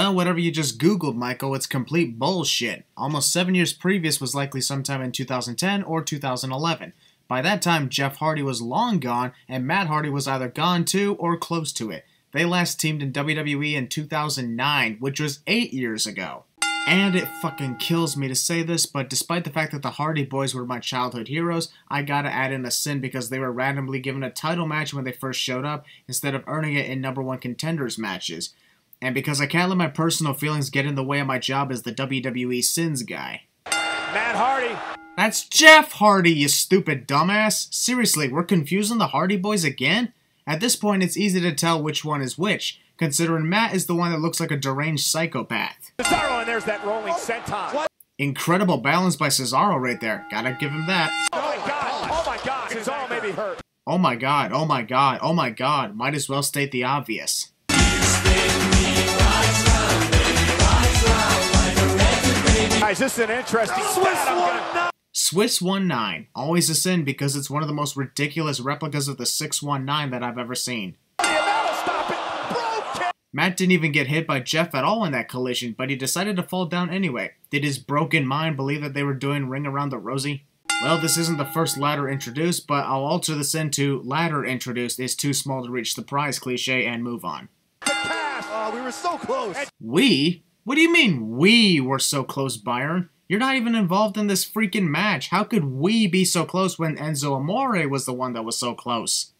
Well, whatever you just googled, Michael, it's complete bullshit. Almost 7 years previous was likely sometime in 2010 or 2011. By that time, Jeff Hardy was long gone, and Matt Hardy was either gone too or close to it. They last teamed in WWE in 2009, which was 8 years ago. And it fucking kills me to say this, but despite the fact that the Hardy Boys were my childhood heroes, I gotta add in a sin because they were randomly given a title match when they first showed up, instead of earning it in #1 contenders matches. And because I can't let my personal feelings get in the way of my job as the WWE Sins guy. Matt Hardy! That's Jeff Hardy, you stupid dumbass! Seriously, we're confusing the Hardy Boys again? At this point, it's easy to tell which one is which, considering Matt is the one that looks like a deranged psychopath. Cesaro, and there's that rolling senton. Incredible balance by Cesaro right there. Gotta give him that. Oh my god! Oh my god! Cesaro may be hurt. Oh my god, oh my god, oh my god. Might as well state the obvious. Guys, this is an interesting Swiss 19. Always a sin because it's one of the most ridiculous replicas of the 619 that I've ever seen. Matt didn't even get hit by Jeff at all in that collision, but he decided to fall down anyway. Did his broken mind believe that they were doing Ring Around the Rosie? Well, this isn't the first ladder introduced, but I'll alter this into ladder introduced is too small to reach the prize cliche and move on. Oh, we were so close. We? What do you mean we were so close, Byron? You're not even involved in this freaking match. How could we be so close when Enzo Amore was the one that was so close?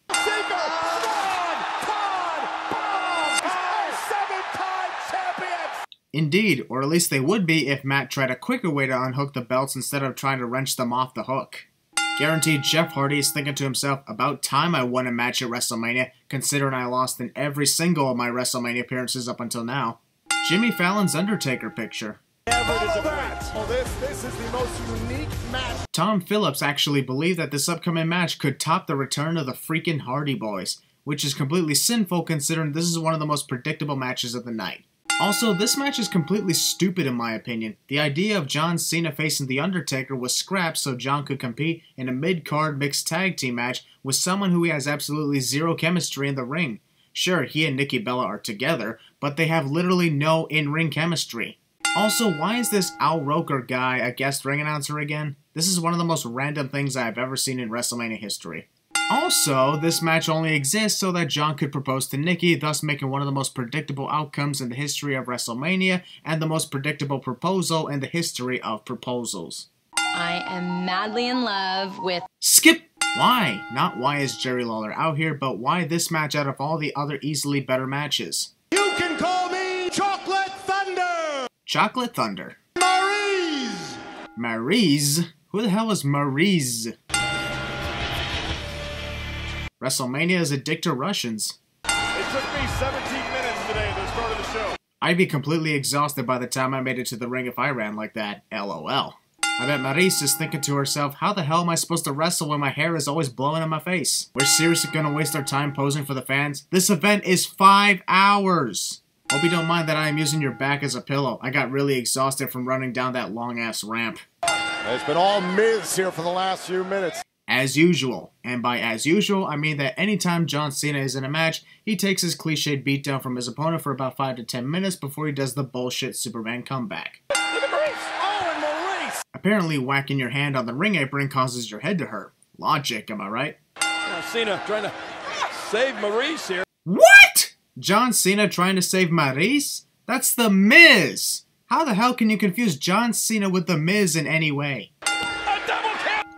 Indeed, or at least they would be if Matt tried a quicker way to unhook the belts instead of trying to wrench them off the hook. Guaranteed Jeff Hardy is thinking to himself, about time I won a match at WrestleMania, considering I lost in every single of my WrestleMania appearances up until now. Jimmy Fallon's Undertaker picture. This is the most unique match. Tom Phillips actually believed that this upcoming match could top the return of the freaking Hardy Boys, which is completely sinful considering this is one of the most predictable matches of the night. Also, this match is completely stupid in my opinion. The idea of John Cena facing The Undertaker was scrapped so John could compete in a mid-card mixed tag team match with someone who he has absolutely zero chemistry in the ring. Sure, he and Nikki Bella are together, but they have literally no in-ring chemistry. Also, why is this Al Roker guy a guest ring announcer again? This is one of the most random things I've ever seen in WrestleMania history. Also, this match only exists so that John could propose to Nikki, thus making one of the most predictable outcomes in the history of WrestleMania, and the most predictable proposal in the history of proposals. I am madly in love with... Skip! Why? Not why is Jerry Lawler out here, but why this match out of all the other easily better matches? You can call me Chocolate Thunder! Chocolate Thunder. Maryse! Maryse? Who the hell is Maryse? WrestleMania is a dick to Russians. It took me 17 minutes today to start of the show. I'd be completely exhausted by the time I made it to the ring if I ran like that. LOL. I bet Maryse is thinking to herself, how the hell am I supposed to wrestle when my hair is always blowing in my face? We're seriously gonna waste our time posing for the fans? This event is 5 hours! Hope you don't mind that I am using your back as a pillow. I got really exhausted from running down that long-ass ramp. It's been all Miz here for the last few minutes. As usual. And by as usual, I mean that anytime John Cena is in a match, he takes his cliched beatdown from his opponent for about 5 to 10 minutes before he does the bullshit Superman comeback. Look at Maryse! Oh, and Maryse! Apparently, whacking your hand on the ring apron causes your head to hurt. Logic, am I right? Cena trying to save Maryse here. What?! John Cena trying to save Maryse? That's The Miz! How the hell can you confuse John Cena with The Miz in any way?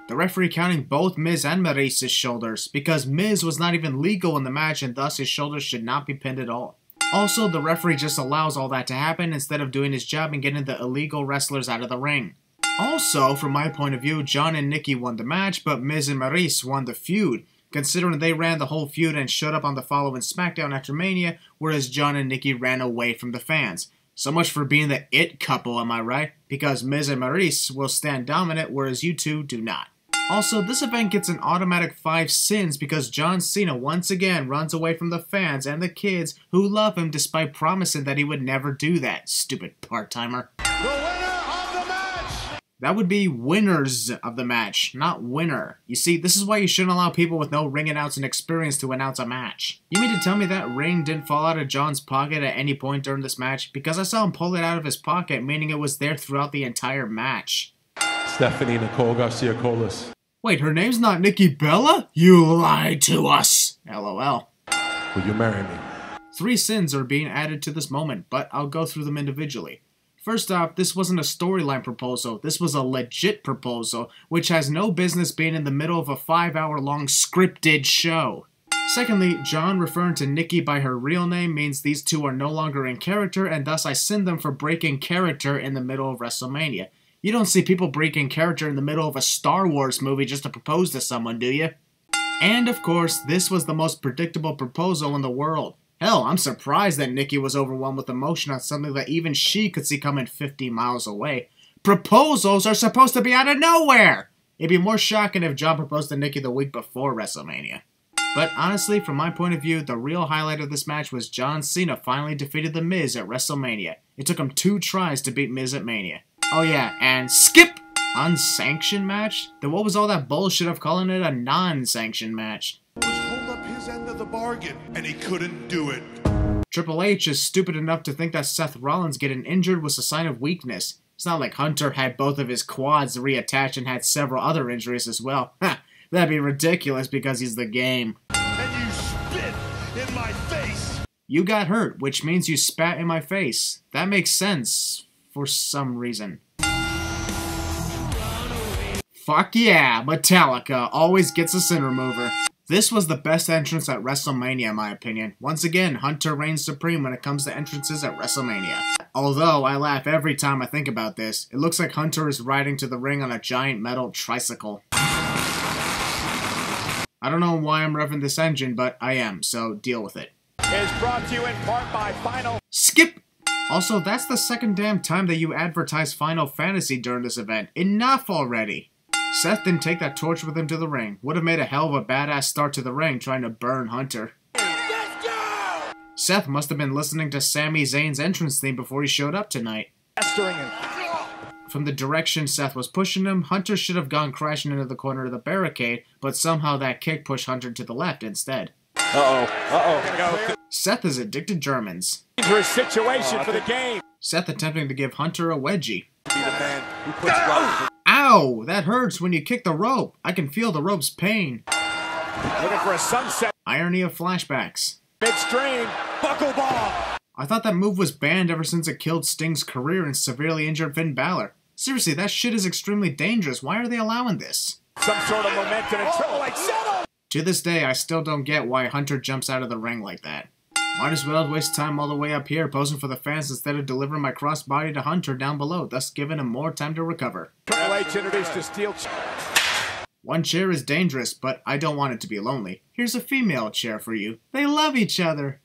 The referee counting both Miz and Maryse's shoulders, because Miz was not even legal in the match and thus his shoulders should not be pinned at all. Also, the referee just allows all that to happen instead of doing his job and getting the illegal wrestlers out of the ring. Also, from my point of view, John and Nikki won the match, but Miz and Maryse won the feud, considering they ran the whole feud and showed up on the following SmackDown after Mania, whereas John and Nikki ran away from the fans. So much for being the it couple, am I right? Because Miz and Maryse will stand dominant, whereas you two do not. Also, this event gets an automatic 5 sins because John Cena once again runs away from the fans and the kids who love him despite promising that he would never do that, stupid part-timer. The winner of the match! That would be winners of the match, not winner. You see, this is why you shouldn't allow people with no ring announcing experience to announce a match. You mean to tell me that ring didn't fall out of John's pocket at any point during this match? Because I saw him pull it out of his pocket, meaning it was there throughout the entire match. Stephanie Nicole Garcia-Colas. Wait, her name's not Nikki Bella? You lied to us. LOL. Will you marry me? 3 sins are being added to this moment, but I'll go through them individually. First off, this wasn't a storyline proposal, this was a legit proposal, which has no business being in the middle of a 5-hour-long scripted show. Secondly, John referring to Nikki by her real name means these two are no longer in character, and thus I sin them for breaking character in the middle of WrestleMania. You don't see people breaking character in the middle of a Star Wars movie just to propose to someone, do you? And of course, this was the most predictable proposal in the world. Hell, I'm surprised that Nikki was overwhelmed with emotion on something that even she could see coming 50 miles away. Proposals are supposed to be out of nowhere! It'd be more shocking if John proposed to Nikki the week before WrestleMania. But honestly, from my point of view, the real highlight of this match was John Cena finally defeated The Miz at WrestleMania. It took him 2 tries to beat Miz at Mania. Oh yeah, and skip! Unsanctioned match? Then what was all that bullshit of calling it a non-sanctioned match? Hold up his end of the bargain, and he couldn't do it. Triple H is stupid enough to think that Seth Rollins getting injured was a sign of weakness. It's not like Hunter had both of his quads reattached and had several other injuries as well. Ha! That'd be ridiculous because he's the game. And you spit in my face! You got hurt, which means you spat in my face. That makes sense. For some reason. Fuck yeah, Metallica always gets a sin remover. This was the best entrance at WrestleMania in my opinion. Once again, Hunter reigns supreme when it comes to entrances at WrestleMania. Although, I laugh every time I think about this. It looks like Hunter is riding to the ring on a giant metal tricycle. I don't know why I'm revving this engine, but I am, so deal with it. Is brought to you in part by Final... Skip! Also, that's the second damn time that you advertise Final Fantasy during this event. Enough already! Seth didn't take that torch with him to the ring. Would have made a hell of a badass start to the ring trying to burn Hunter. Let's go! Seth must have been listening to Sami Zayn's entrance theme before he showed up tonight. From the direction Seth was pushing him, Hunter should have gone crashing into the corner of the barricade, but somehow that kick pushed Hunter to the left instead. Seth is addicted Germans. Dangerous situation for the game. Seth attempting to give Hunter a wedgie. Ow! That hurts when you kick the rope. I can feel the rope's pain. Looking for a sunset. Irony of flashbacks. Midstream. Buckle ball. I thought that move was banned ever since it killed Sting's career and severely injured Finn Balor. Seriously, that shit is extremely dangerous. Why are they allowing this? Some sort of momentum and Triple H settle. To this day, I still don't get why Hunter jumps out of the ring like that. Might as well waste time all the way up here posing for the fans instead of delivering my crossbody to Hunter down below, thus giving him more time to recover. Triple H introduced a steel chair. One chair is dangerous, but I don't want it to be lonely. Here's a female chair for you. They love each other.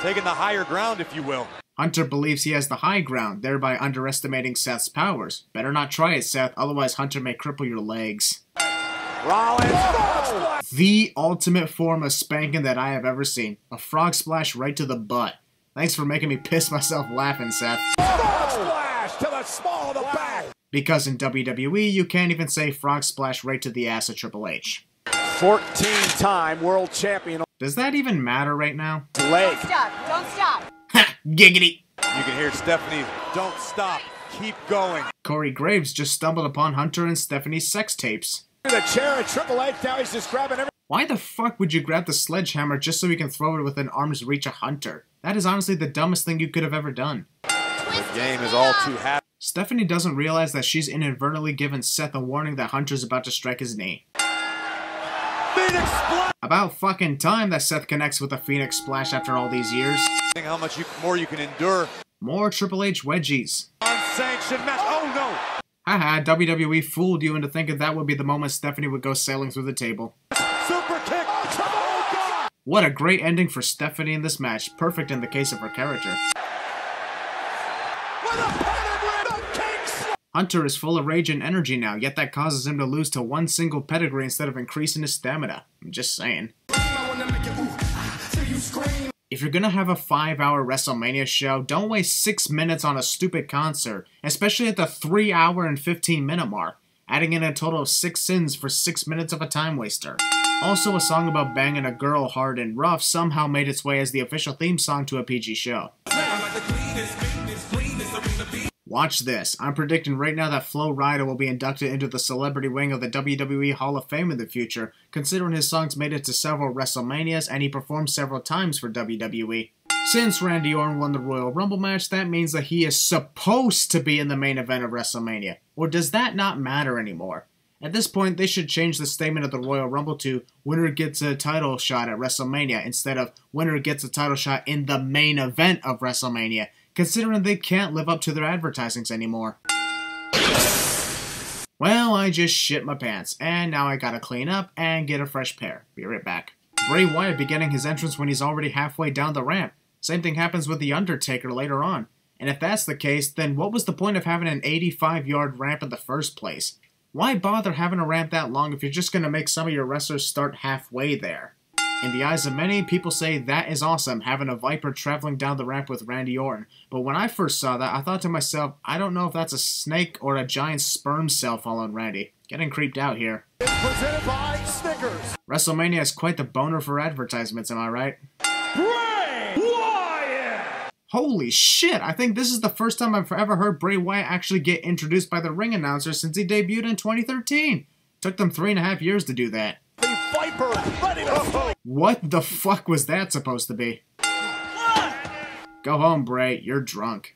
Taking the higher ground, if you will. Hunter believes he has the high ground, thereby underestimating Seth's powers. Better not try it, Seth, otherwise Hunter may cripple your legs. Rollins. The ultimate form of spanking that I have ever seen. A frog splash right to the butt. Thanks for making me piss myself laughing, Seth. Frog splash to the small of the back. Because in WWE, you can't even say frog splash right to the ass of Triple H. 14-time world champion. Does that even matter right now? Leg. Don't stop. Ha! Giggity! You can hear Stephanie, don't stop, keep going. Corey Graves just stumbled upon Hunter and Stephanie's sex tapes. The chair at Triple H, now he's just grabbing everything. Why the fuck would you grab the sledgehammer just so you can throw it within arm's reach of Hunter? That is honestly the dumbest thing you could have ever done. The game is all too happy. Stephanie doesn't realize that she's inadvertently given Seth a warning that Hunter's about to strike his knee. Phoenix Splash! About fucking time that Seth connects with a Phoenix Splash after all these years. How much more you can endure. More Triple H wedgies. Unsanctioned match. Oh no! Haha, WWE fooled you into thinking that would be the moment Stephanie would go sailing through the table. Super kick! Oh God! What a great ending for Stephanie in this match. Perfect in the case of her character. With a pedigree, the Kings! Hunter is full of rage and energy now, yet that causes him to lose to one single pedigree instead of increasing his stamina. I'm just saying. If you're gonna have a 5-hour WrestleMania show, don't waste 6 minutes on a stupid concert, especially at the 3-hour and 15-minute mark, adding in a total of 6 sins for 6 minutes of a time waster. Also, a song about banging a girl hard and rough somehow made its way as the official theme song to a PG show. Watch this. I'm predicting right now that Flo Rida will be inducted into the celebrity wing of the WWE Hall of Fame in the future, considering his songs made it to several WrestleManias and he performed several times for WWE. Since Randy Orton won the Royal Rumble match, that means that he is supposed to be in the main event of WrestleMania. Or does that not matter anymore? At this point, they should change the statement of the Royal Rumble to winner gets a title shot at WrestleMania instead of winner gets a title shot in the main event of WrestleMania, considering they can't live up to their advertisings anymore. Well, I just shit my pants, and now I gotta clean up and get a fresh pair. Be right back. Bray Wyatt beginning his entrance when he's already halfway down the ramp. Same thing happens with The Undertaker later on. And if that's the case, then what was the point of having an 85-yard ramp in the first place? Why bother having a ramp that long if you're just gonna make some of your wrestlers start halfway there? In the eyes of many, people say that is awesome, having a Viper traveling down the ramp with Randy Orton. But when I first saw that, I thought to myself, I don't know if that's a snake or a giant sperm cell following Randy. Getting creeped out here. Presented by Snickers. WrestleMania is quite the boner for advertisements, am I right? Bray Wyatt! Holy shit, I think this is the first time I've ever heard Bray Wyatt actually get introduced by the ring announcer since he debuted in 2013. Took them 3.5 years to do that. The Viper ready to fight. What the fuck was that supposed to be? Go home, Bray. You're drunk.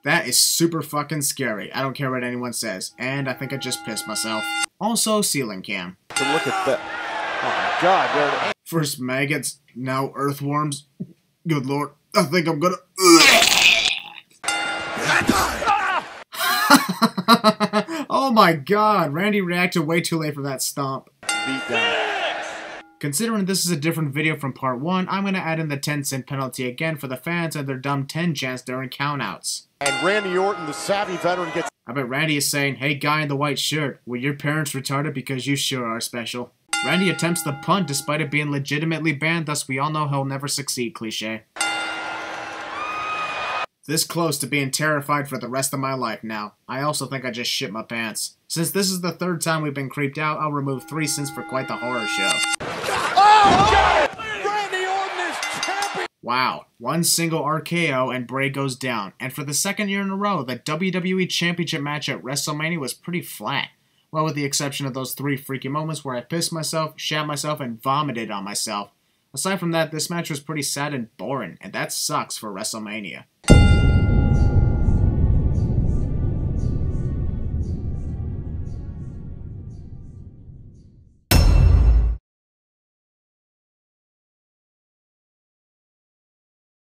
That is super fucking scary. I don't care what anyone says. And I think I just pissed myself. Also, ceiling cam. Look at that. Oh my god. First maggots, now earthworms. Good lord. I think I'm gonna... Oh my god. Randy reacted way too late for that stomp. Beat down. Considering this is a different video from part 1, I'm going to add in the 10-cent penalty again for the fans and their dumb 10 chants during countouts. And Randy Orton, the savvy veteran, gets... I bet Randy is saying, hey guy in the white shirt, were your parents retarded because you sure are special. Randy attempts the punt despite it being legitimately banned, thus we all know he'll never succeed cliche. This close to being terrified for the rest of my life now. I also think I just shit my pants. Since this is the 3rd time we've been creeped out, I'll remove 3 sins for quite the horror show. Oh, Randy Orton is champion! Wow, one single RKO and Bray goes down. And for the 2nd year in a row, the WWE Championship match at WrestleMania was pretty flat. Well, with the exception of those 3 freaky moments where I pissed myself, shat myself, and vomited on myself. Aside from that, this match was pretty sad and boring, and that sucks for WrestleMania.